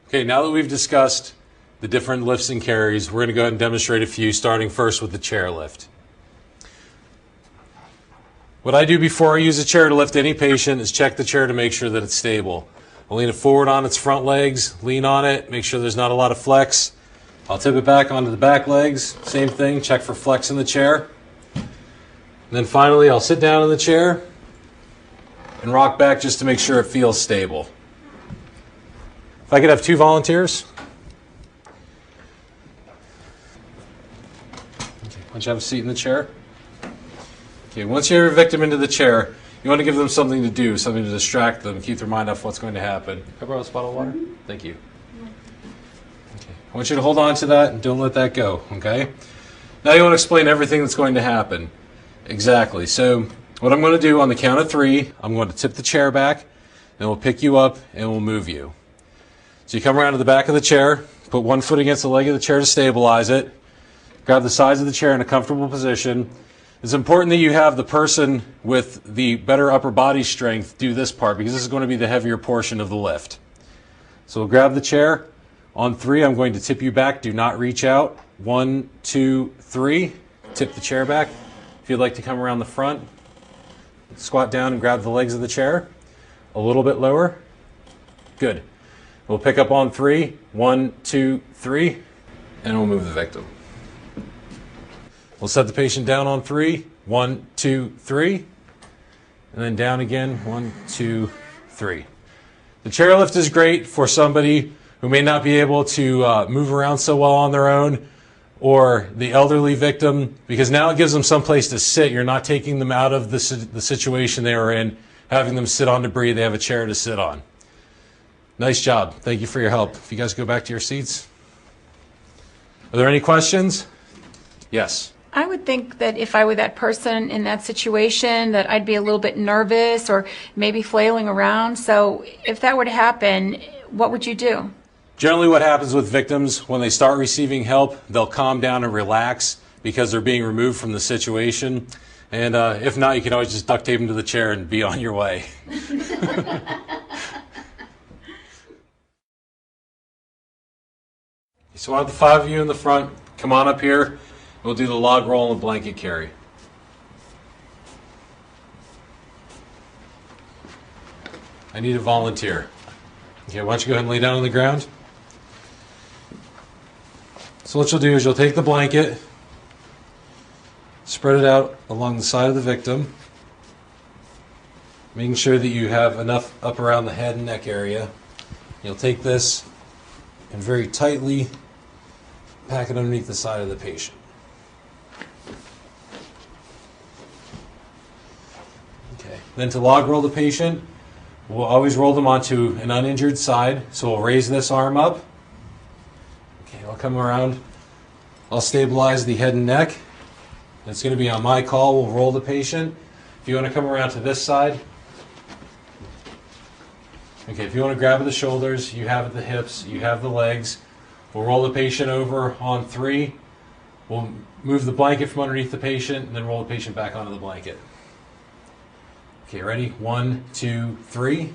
Okay, now that we've discussed the different lifts and carries, we're going to go ahead and demonstrate a few, starting first with the chair lift. What I do before I use a chair to lift any patient is check the chair to make sure that it's stable. I'll lean it forward on its front legs, lean on it, make sure there's not a lot of flex. I'll tip it back onto the back legs, same thing, check for flex in the chair. And then finally, I'll sit down in the chair and rock back just to make sure it feels stable. If I could have 2 volunteers. Okay, why don't you have a seat in the chair? Okay, once you have your victim into the chair, you want to give them something to do, something to distract them, keep their mind off what's going to happen. Can I borrow this bottle of water? Thank you. Okay. I want you to hold on to that and don't let that go, okay? Now you want to explain everything that's going to happen. Exactly. So what I'm going to do on the count of 3, I'm going to tip the chair back, and we'll pick you up and we'll move you. So you come around to the back of the chair, put one foot against the leg of the chair to stabilize it, grab the sides of the chair in a comfortable position. It's important that you have the person with the better upper body strength do this part because this is going to be the heavier portion of the lift. So we'll grab the chair. On 3, I'm going to tip you back. Do not reach out. 1, 2, 3. Tip the chair back. If you'd like to come around the front, squat down and grab the legs of the chair. A little bit lower. Good. We'll pick up on 3. 1, 2, 3. And we'll move the victim. We'll set the patient down on 3. 1, 2, 3. And then down again. 1, 2, 3. The chairlift is great for somebody who may not be able to move around so well on their own, or the elderly victim, because now it gives them some place to sit. You're not taking them out of the situation they were in, having them sit on debris. They have a chair to sit on. Nice job. Thank you for your help. If you guys go back to your seats. Are there any questions? Yes. I would think that if I were that person in that situation, that I'd be a little bit nervous or maybe flailing around. So if that were to happen, what would you do? Generally what happens with victims, when they start receiving help, they'll calm down and relax because they're being removed from the situation. And if not, you can always just duct tape them to the chair and be on your way. So I want the 5 of you in the front. Come on up here. We'll do the log roll and the blanket carry. I need a volunteer. Okay, why don't you go ahead and lay down on the ground? So what you'll do is you'll take the blanket, spread it out along the side of the victim, making sure that you have enough up around the head and neck area. You'll take this and very tightly pack it underneath the side of the patient. Okay. Then to log roll the patient, we'll always roll them onto an uninjured side. So we'll raise this arm up. Okay, I'll come around. I'll stabilize the head and neck. It's going to be on my call. We'll roll the patient. If you want to come around to this side. Okay, if you want to grab at the shoulders, you have at the hips, you have the legs. We'll roll the patient over on 3. We'll move the blanket from underneath the patient and then roll the patient back onto the blanket. Okay, ready? 1, 2, 3. Okay,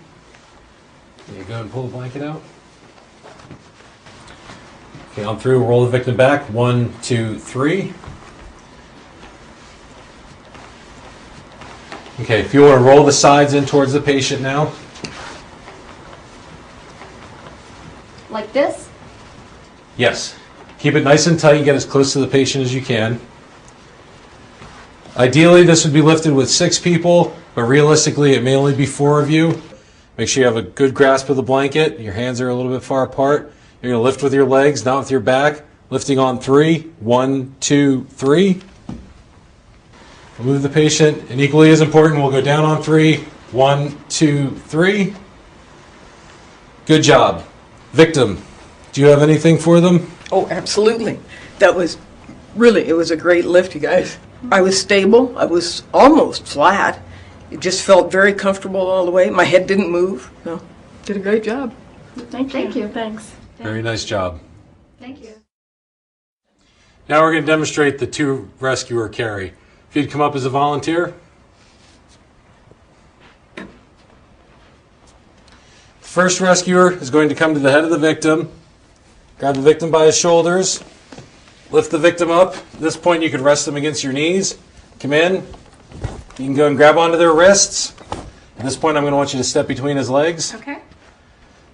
go ahead and pull the blanket out. Okay, on 3, we'll roll the victim back. 1, 2, 3. Okay, if you want to roll the sides in towards the patient now. Like this? Yes. Keep it nice and tight and get as close to the patient as you can. Ideally, this would be lifted with 6 people, but realistically, it may only be 4 of you. Make sure you have a good grasp of the blanket. Your hands are a little bit far apart. You're going to lift with your legs, not with your back. Lifting on 3. 1, 2, 3. We'll move the patient, and equally as important, we'll go down on 3. 1, 2, 3. Good job. Victim, do you have anything for them? Oh, absolutely. That was really, it was a great lift, you guys. I was stable. I was almost flat. It just felt very comfortable all the way. My head didn't move. No, did a great job. Thank you. Thanks. Very nice job. Thank you. Now we're going to demonstrate the 2 rescuer carry. If you'd come up as a volunteer. First rescuer is going to come to the head of the victim, grab the victim by his shoulders, lift the victim up. At this point, you can rest them against your knees. Come in. You can go and grab onto their wrists. At this point, I'm going to want you to step between his legs. Okay.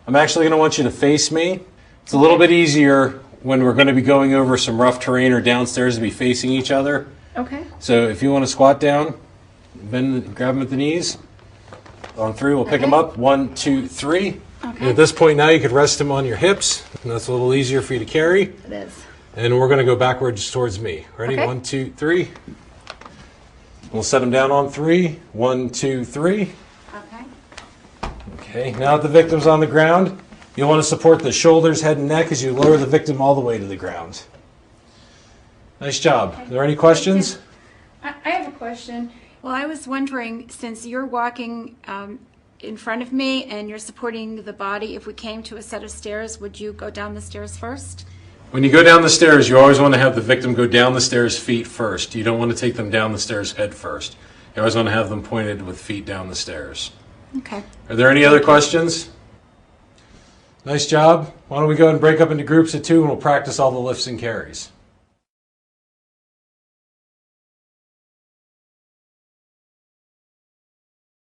I'm actually going to want you to face me. It's a little bit easier when we're going to be going over some rough terrain or downstairs to be facing each other. Okay. So if you want to squat down, bend, grab them at the knees. On three, we'll pick them up. 1, 2, 3. Okay. And at this point now, you could rest them on your hips. And that's a little easier for you to carry. It is. And we're going to go backwards towards me. Ready? Okay. 1, 2, 3. We'll set them down on 3. 1, 2, 3. Okay. Okay, now that the victim's on the ground, you'll want to support the shoulders, head, and neck as you lower the victim all the way to the ground. Nice job. Are there any questions? I have a question. Well, I was wondering, since you're walking in front of me and you're supporting the body, if we came to a set of stairs, would you go down the stairs first? When you go down the stairs, you always want to have the victim go down the stairs feet first. You don't want to take them down the stairs head first. You always want to have them pointed with feet down the stairs. Okay. Are there any other questions? Nice job. Why don't we go ahead and break up into groups of 2 and we'll practice all the lifts and carries.